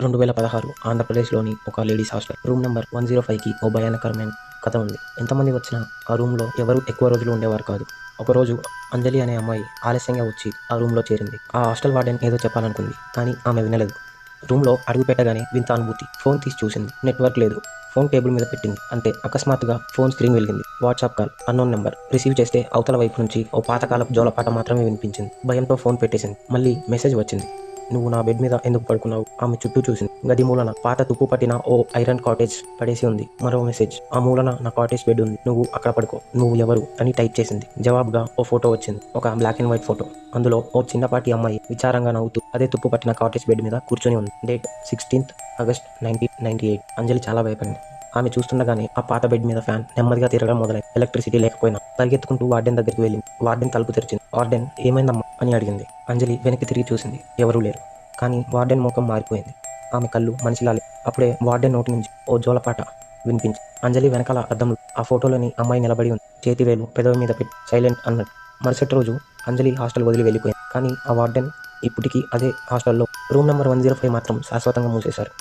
2016 ఆంధ్రప్రదేశ్లోని ఒక ladies hostel room number 105కి ఓ భయానకరమైన కథ ఉంది. ఎంతమంది వచ్చినా ఆ రూమ్లో ఎవరు ఎక్కువ రోజులు ఉండేవారు కాదు. ఒకరోజు అంజలి అనే అమ్మాయి ఆలస్యంగా వచ్చి ఆ రూమ్లో చేరింది. ఆ హాస్టల్ వార్డెన్ ఏదో చెప్పాలనుకుంది, కానీ ఆమె వినలేదు. రూమ్లో అడుగు పెట్టగానే వింత అనుభూతి. ఫోన్ తీసి చూసింది, నెట్వర్క్ లేదు. ఫోన్ టేబుల్ మీద పెట్టింది, అంతే. అకస్మాత్తుగా ఫోన్ స్క్రీన్ వెలిగింది. WhatsApp call, unknown number. Receive చేస్తే అవతల వైపు నుంచి ఓ పాతకాలపు జోలపాట మాత్రమే వినిపించింది. భయంతో ఫోన్ పెట్టేసింది. మళ్ళీ మెసేజ్ వచ్చింది, నువ్వు నా బెడ్ మీద ఎందుకు పడుకున్నావు? ఆమె చుట్టూ చూసింది. గది మూలన పాత తుప్పు పట్టిన ఓ ఐరన్ కాటేజ్ పడేసి ఉంది. మరో మెసేజ్, ఆ మూలన నా కాటేజ్ బెడ్ ఉంది, నువ్వు అక్కడ పడుకో. నువ్వు ఎవరు అని టైప్ చేసింది. జవాబుగా ఓ ఫోటో వచ్చింది, ఒక బ్లాక్ అండ్ వైట్ ఫోటో. అందులో ఓ చిన్నపాటి అమ్మాయి విచారంగా నవ్వుతూ అదే తుప్పు పట్టిన కాటేజ్ బెడ్ మీద కూర్చొని ఉంది. Date 16th August 1998. అంజలి చాలా భయపడింది. ఆమె చూస్తుండగానే ఆ పాత బెడ్ మీద ఫ్యాన్ నెమ్మదిగా తిరగడం మొదలైంది. ఎలక్ట్రిసిటీ లేకపోయినా పరిగెత్తుకుంటూ వార్డెన్ దగ్గరికి వెళ్ళింది. వార్డెన్ తలుపు తెరిచింది. వార్డెన్, ఏమైందమ్మా అని అడిగింది. అంజలి వెనక్కి తిరిగి చూసింది, ఎవరూ లేరు. కానీ వార్డెన్ ముఖం మారిపోయింది. ఆమె కళ్ళు మనిషిలా లేవు. అప్పుడే వార్డెన్ నోటి నుంచి ఓ జోలపాట వినిపించింది. అంజలి వెనకాల అద్దంలో ఆ ఫోటోలోని అమ్మాయి నిలబడి ఉంది. చేతి వేలు పెదవి మీద పెట్టి సైలెంట్ అన్నట్టు. మరుసటి రోజు అంజలి హాస్టల్ వదిలి వెళ్ళిపోయింది. కానీ ఆ వార్డెన్ ఇప్పటికీ అదే హాస్టల్లో రూమ్ నెంబర్ 105 మాత్రం శాశ్వతంగా మూసేశారు.